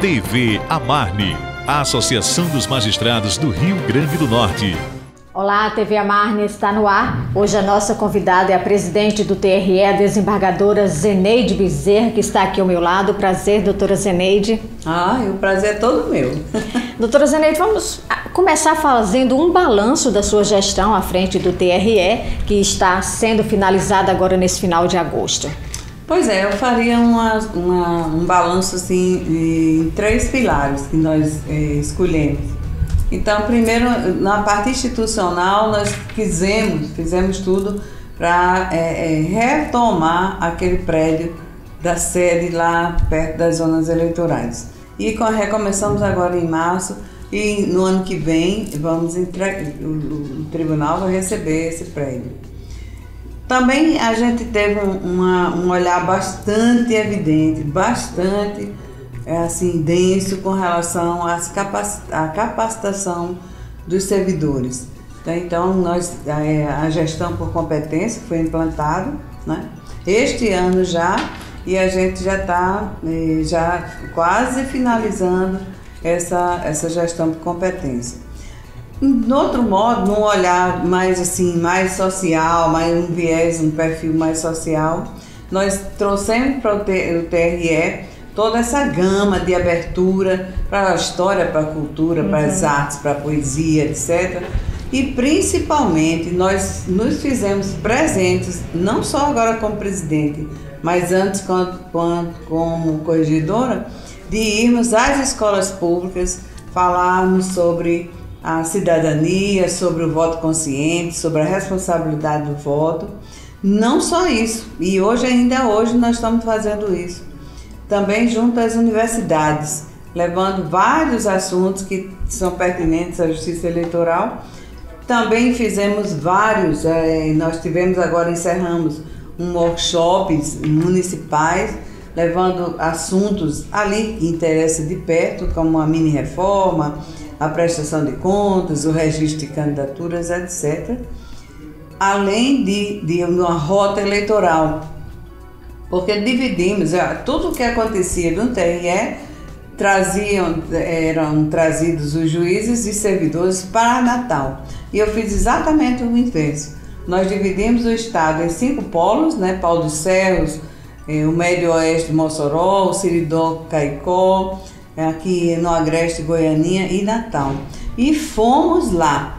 TV Amarne, a Associação dos Magistrados do Rio Grande do Norte. Olá, a TV Amarne está no ar. Hoje a nossa convidada é a presidente do TRE, a desembargadora Zeneide Bezerra, que está aqui ao meu lado. Prazer, doutora Zeneide. O prazer é todo meu. Doutora Zeneide, vamos começar fazendo um balanço da sua gestão à frente do TRE, que está sendo finalizada agora nesse final de agosto. Pois é, eu faria um balanço assim, em 3 pilares que nós escolhemos. Então, primeiro, na parte institucional, nós fizemos tudo para retomar aquele prédio da sede lá perto das zonas eleitorais. E recomeçamos agora em março e no ano que vem o tribunal vai receber esse prédio. Também a gente teve um olhar bastante evidente, bastante denso com relação à capacitação dos servidores. Então a gestão por competência foi implantada, né, este ano já, e a gente já está quase finalizando essa gestão por competência. De outro modo, num olhar mais social, um viés, um perfil mais social, nós trouxemos para o TRE toda essa gama de abertura para a história, para a cultura, para as artes, para a poesia, etc. E principalmente nós nos fizemos presentes, não só agora como presidente, mas antes como corregedora, de irmos às escolas públicas, falarmos sobre a cidadania, sobre o voto consciente, sobre a responsabilidade do voto. Não só isso, e ainda hoje nós estamos fazendo isso. Também junto às universidades, levando vários assuntos que são pertinentes à justiça eleitoral. Também fizemos vários, encerramos workshops municipais, levando assuntos ali que interessam de perto, como a mini-reforma, a prestação de contas, o registro de candidaturas, etc. Além de uma rota eleitoral. Porque dividimos, tudo o que acontecia no TRE, eram trazidos os juízes e servidores para Natal. E eu fiz exatamente o inverso. Nós dividimos o estado em 5 polos, né? Pau dos Cerros, o Médio Oeste, Mossoró, o Seridó, Caicó, aqui no Agreste, Goianinha e Natal. E fomos lá.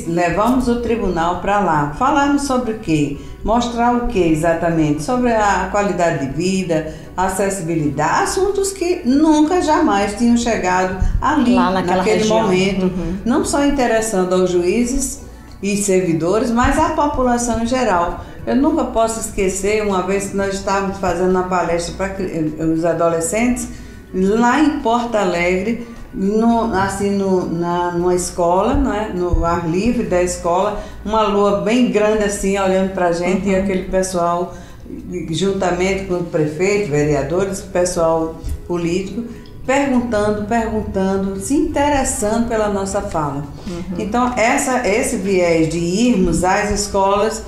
Levamos o tribunal para lá. Falamos sobre o quê? Mostrar o que exatamente? Sobre a qualidade de vida, a acessibilidade, assuntos que nunca, jamais tinham chegado ali, naquele momento. Não só interessando aos juízes e servidores, mas à população em geral. Eu nunca posso esquecer, uma vez que nós estávamos fazendo uma palestra para os adolescentes, lá em Porto Alegre, numa escola, né, no ar livre da escola, uma lua bem grande assim, olhando para a gente, e aquele pessoal, juntamente com o prefeito, vereadores, pessoal político, perguntando, se interessando pela nossa fala. Então, esse viés de irmos às escolas,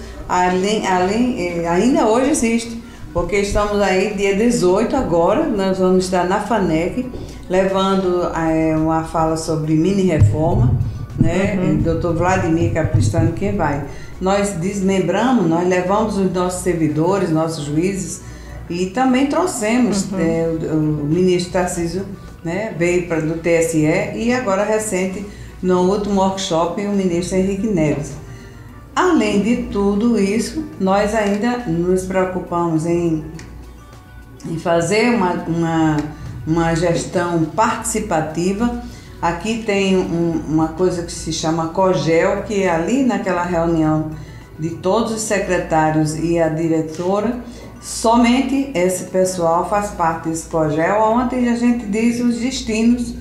ainda hoje existe, porque estamos aí, dia 18 agora, nós vamos estar na FANEC, levando uma fala sobre mini-reforma, né? Dr. Vladimir Capistrano quem vai. Nós desmembramos, nós levamos os nossos servidores, nossos juízes, e também trouxemos o ministro Tarcísio, né? Veio do TSE, e agora recente, no último workshop, o ministro Henrique Neves. Além de tudo isso, nós ainda nos preocupamos em fazer uma gestão participativa. Aqui tem uma coisa que se chama COGEL, que é ali naquela reunião de todos os secretários e a diretora, somente esse pessoal faz parte desse COGEL, onde a gente diz os destinos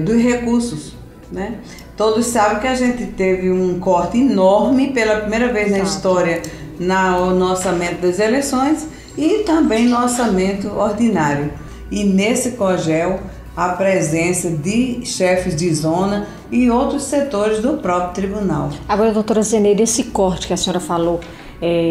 dos recursos, né? Todos sabem que a gente teve um corte enorme pela primeira vez na história no orçamento das eleições e também no orçamento ordinário. E nesse COGEL, a presença de chefes de zona e outros setores do próprio tribunal. Agora, doutora Zeneide, esse corte que a senhora falou,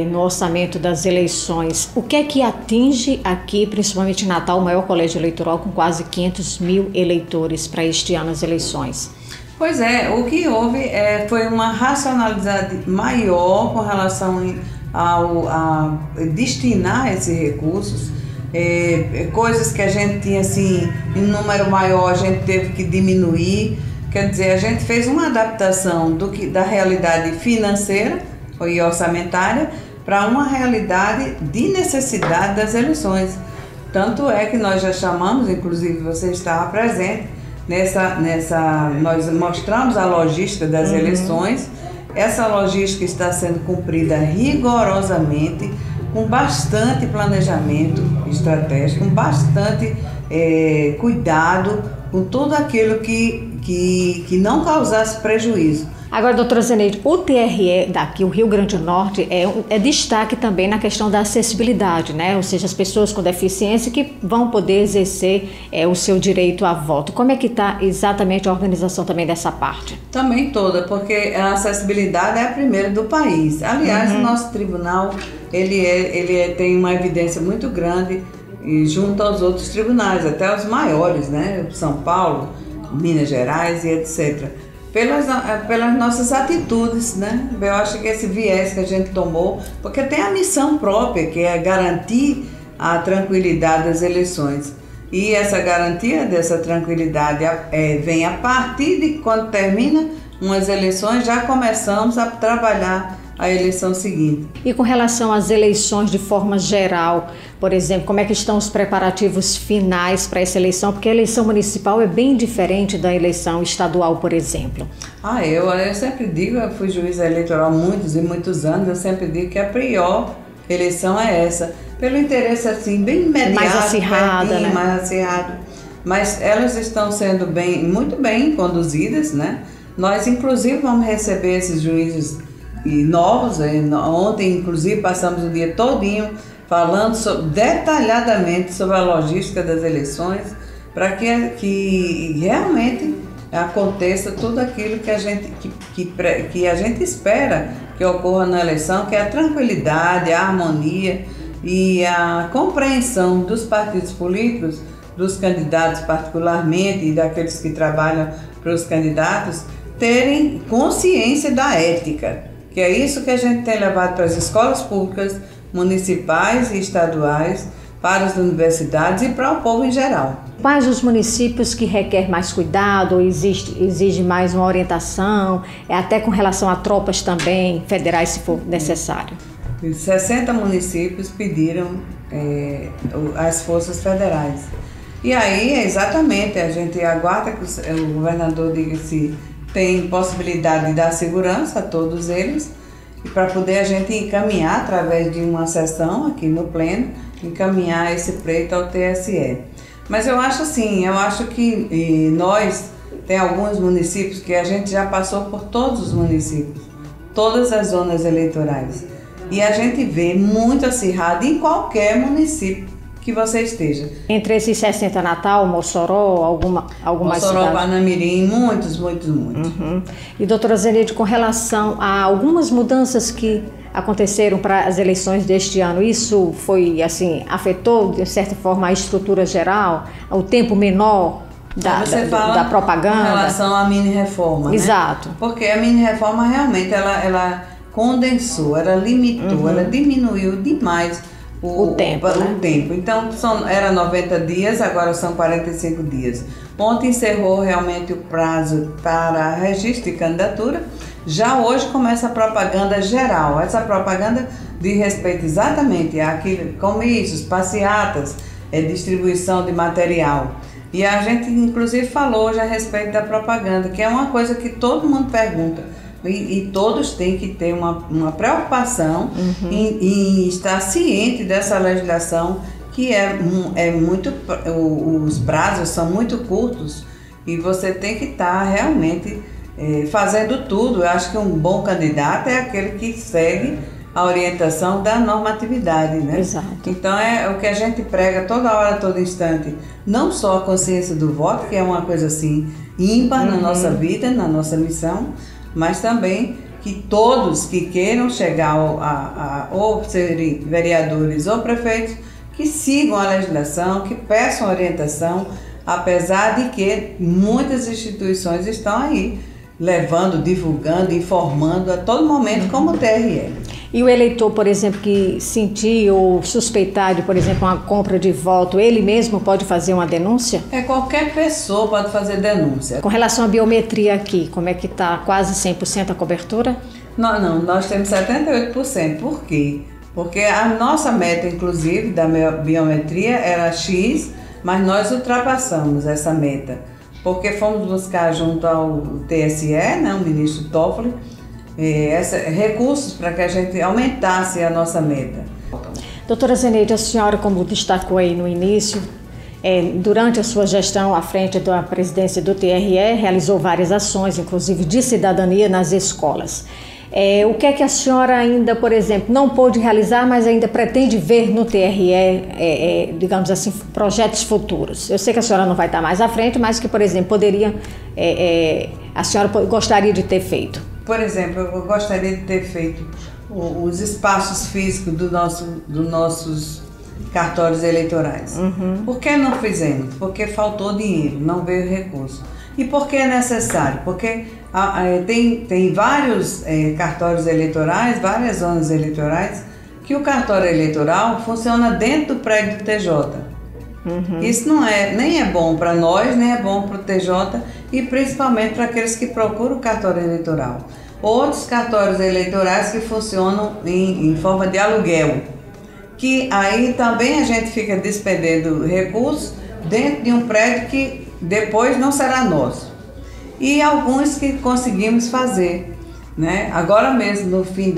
no orçamento das eleições. O que é que atinge aqui, principalmente em Natal, o maior colégio eleitoral com quase 500 mil eleitores para este ano as eleições? Pois é, o que houve foi uma racionalidade maior com relação a destinar esses recursos. Coisas que a gente tinha assim, em número maior, a gente teve que diminuir. Quer dizer, a gente fez uma adaptação da realidade financeira e orçamentária para uma realidade de necessidade das eleições. Tanto é que nós já chamamos, inclusive você estava presente, nós mostramos a logística das eleições. Essa logística está sendo cumprida rigorosamente, com bastante planejamento estratégico, com bastante cuidado, com tudo aquilo que não causasse prejuízo. Agora, doutora Zeneide, o TRE daqui, o Rio Grande do Norte, é destaque também na questão da acessibilidade, né? Ou seja, as pessoas com deficiência que vão poder exercer o seu direito a voto. Como é que está exatamente a organização também dessa parte? Também toda, porque a acessibilidade é a primeira do país. Aliás, o nosso tribunal, ele tem uma evidência muito grande junto aos outros tribunais, até os maiores, né? São Paulo, Minas Gerais e etc., pelas nossas atitudes, né? Eu acho que esse viés que a gente tomou, porque tem a missão própria, que é garantir a tranquilidade das eleições. E essa garantia dessa tranquilidade vem a partir de quando termina umas eleições, já começamos a trabalhar a eleição seguinte. E com relação às eleições de forma geral, por exemplo, como é que estão os preparativos finais para essa eleição? Porque a eleição municipal é bem diferente da eleição estadual, por exemplo. Eu sempre digo, eu fui juíza eleitoral há muitos e muitos anos, eu sempre digo que a pior eleição é essa, pelo interesse assim, bem imediato, mais acirrada, né? Mais acirrado. Mas elas estão sendo muito bem conduzidas, né? Nós, inclusive, vamos receber esses juízes novos. Ontem, inclusive, passamos o dia todinho falando detalhadamente sobre a logística das eleições, para que realmente aconteça tudo aquilo que a gente espera que ocorra na eleição, que é a tranquilidade, a harmonia e a compreensão dos partidos políticos, dos candidatos particularmente e daqueles que trabalham para os candidatos, terem consciência da ética, que é isso que a gente tem levado para as escolas públicas, municipais e estaduais, para as universidades e para o povo em geral. Quais os municípios que requer mais cuidado ou exige mais uma orientação, até com relação a tropas também, federais, se for necessário? 60 municípios pediram as forças federais. E aí, exatamente, a gente aguarda que o governador diga se tem possibilidade de dar segurança a todos eles, e para poder a gente encaminhar, através de uma sessão aqui no Pleno, encaminhar esse pleito ao TSE. Mas eu acho assim, que tem alguns municípios que a gente já passou por todos os municípios, todas as zonas eleitorais. E a gente vê muito acirrado em qualquer município que você esteja. Entre esses 60, Natal, Mossoró, algumas Mossoró, cidades? Panamirim, muitos. E doutora Zeneide, com relação a algumas mudanças que aconteceram para as eleições deste ano, isso foi assim, afetou de certa forma a estrutura geral, o tempo menor da propaganda? Com relação à mini-reforma, Exato. Né? Porque a mini-reforma realmente ela condensou, ela limitou, ela diminuiu demais o tempo. Então era 90 dias, agora são 45 dias. Ontem encerrou realmente o prazo para registro de candidatura. Já hoje começa a propaganda geral. Essa propaganda diz respeito exatamente àquilo, comícios, passeatas, distribuição de material. E a gente inclusive falou já a respeito da propaganda, que é uma coisa que todo mundo pergunta. E todos têm que ter uma preocupação em estar ciente dessa legislação, que os prazos são muito curtos e você tem que estar realmente fazendo tudo. Eu acho que um bom candidato é aquele que segue a orientação da normatividade, né? Exato. Então é o que a gente prega toda hora, todo instante, não só a consciência do voto, que é uma coisa assim ímpar na nossa vida, na nossa missão, mas também que todos que queiram chegar ou serem vereadores ou prefeitos, que sigam a legislação, que peçam orientação, apesar de que muitas instituições estão aí, levando, divulgando, informando a todo momento, como o TRE. E o eleitor, por exemplo, que sentir ou suspeitar de, por exemplo, uma compra de voto, ele mesmo pode fazer uma denúncia? Qualquer pessoa pode fazer denúncia. Com relação à biometria aqui, como é que está? Quase 100% a cobertura? Não, nós temos 78%. Por quê? Porque a nossa meta, inclusive, da biometria era X, mas nós ultrapassamos essa meta. Porque fomos buscar junto ao TSE, né, o ministro Toffoli, recursos para que a gente aumentasse a nossa meta. Doutora Zeneide, a senhora, como destacou aí no início, durante a sua gestão à frente da presidência do TRE, realizou várias ações, inclusive de cidadania nas escolas. O que é que a senhora ainda, por exemplo, não pôde realizar, mas ainda pretende ver no TRE, digamos assim, projetos futuros? Eu sei que a senhora não vai estar mais à frente, mas que, por exemplo, a senhora gostaria de ter feito. Por exemplo, eu gostaria de ter feito os espaços físicos dos nossos cartórios eleitorais. Por que não fizemos? Porque faltou dinheiro, não veio recurso. E por que é necessário? Porque tem vários cartórios eleitorais, várias zonas eleitorais, que o cartório eleitoral funciona dentro do prédio do TJ. Isso nem é bom para nós, nem é bom para o TJ e principalmente para aqueles que procuram o cartório eleitoral. Outros cartórios eleitorais que funcionam em forma de aluguel, que aí também a gente fica despendendo recursos dentro de um prédio que depois não será nosso. E alguns que conseguimos fazer, né? Agora mesmo, no fim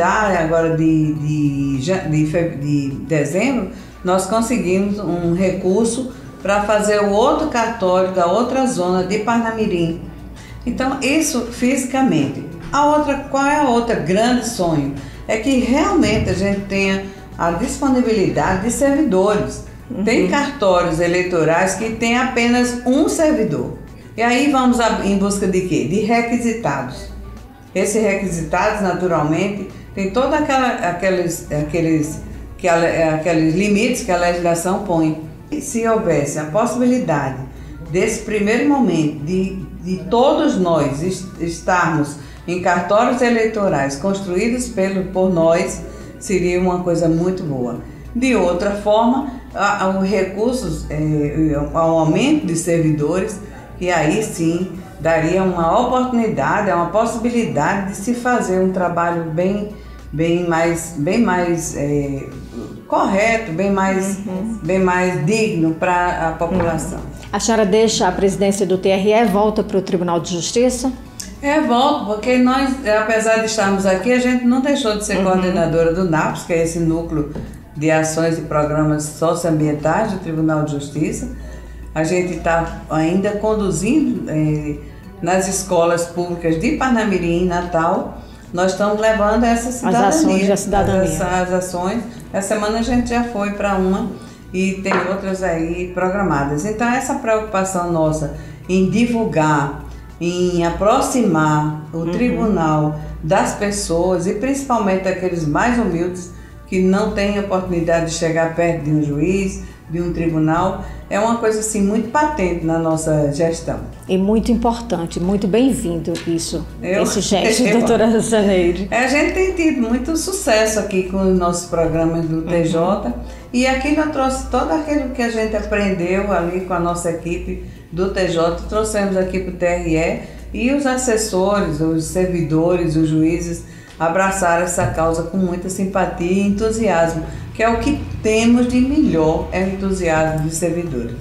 de dezembro, nós conseguimos um recurso para fazer o outro cartório da outra zona de Parnamirim. Então, isso fisicamente. Qual é a outra grande sonho? É que realmente a gente tenha a disponibilidade de servidores. Tem cartórios eleitorais que tem apenas um servidor. E aí vamos em busca de quê? De requisitados. Esses requisitados, naturalmente, tem todos aqueles limites que a legislação põe. E se houvesse a possibilidade desse primeiro momento de todos nós estarmos em cartórios eleitorais construídos por nós, seria uma coisa muito boa. De outra forma, os recursos, ao aumento de servidores, que aí sim daria uma oportunidade, uma possibilidade de se fazer um trabalho bem mais correto, bem mais digno para a população. A senhora deixa a presidência do TRE e volta para o Tribunal de Justiça? Volto, porque nós, apesar de estarmos aqui, a gente não deixou de ser coordenadora do NAPS, que é esse núcleo de ações e programas socioambientais do Tribunal de Justiça. A gente está ainda conduzindo nas escolas públicas de Parnamirim e Natal. Nós estamos levando essa cidadania. As ações da cidadania. As ações. Essa semana a gente já foi para uma e tem outras aí programadas. Então, essa preocupação nossa em divulgar, em aproximar o tribunal das pessoas e principalmente daqueles mais humildes que não têm oportunidade de chegar perto de um juiz, de um tribunal, é uma coisa assim muito patente na nossa gestão. E muito importante, muito bem-vindo esse gesto, doutora Zeneide. A gente tem tido muito sucesso aqui com os nossos programas do TJ e aqui eu trouxe todo aquilo que a gente aprendeu ali com a nossa equipe do TJ, trouxemos aqui para o TRE e os assessores, os servidores, os juízes abraçaram essa causa com muita simpatia e entusiasmo, que é o que temos de melhor, é o entusiasmo dos servidores.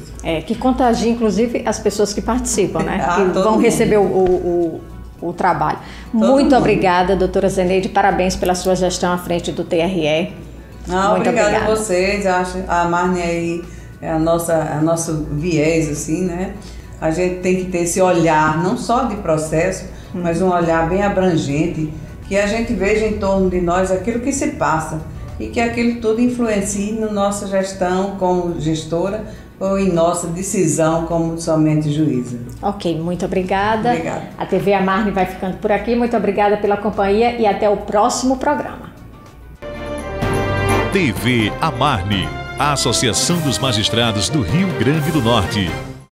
Que contagia, inclusive, as pessoas que participam, né? Que vão receber o trabalho. Muito obrigada, doutora Zeneide, parabéns pela sua gestão à frente do TRE. Muito obrigada a vocês, acho a Marne aí é nosso viés, assim, né? A gente tem que ter esse olhar, não só de processo, mas um olhar bem abrangente, que a gente veja em torno de nós aquilo que se passa e que aquilo tudo influencie na nossa gestão como gestora, ou em nossa decisão como somente juíza. Ok, muito obrigada. Obrigada. A TV Amarne vai ficando por aqui. Muito obrigada pela companhia e até o próximo programa. TV Amarne, a Associação dos Magistrados do Rio Grande do Norte.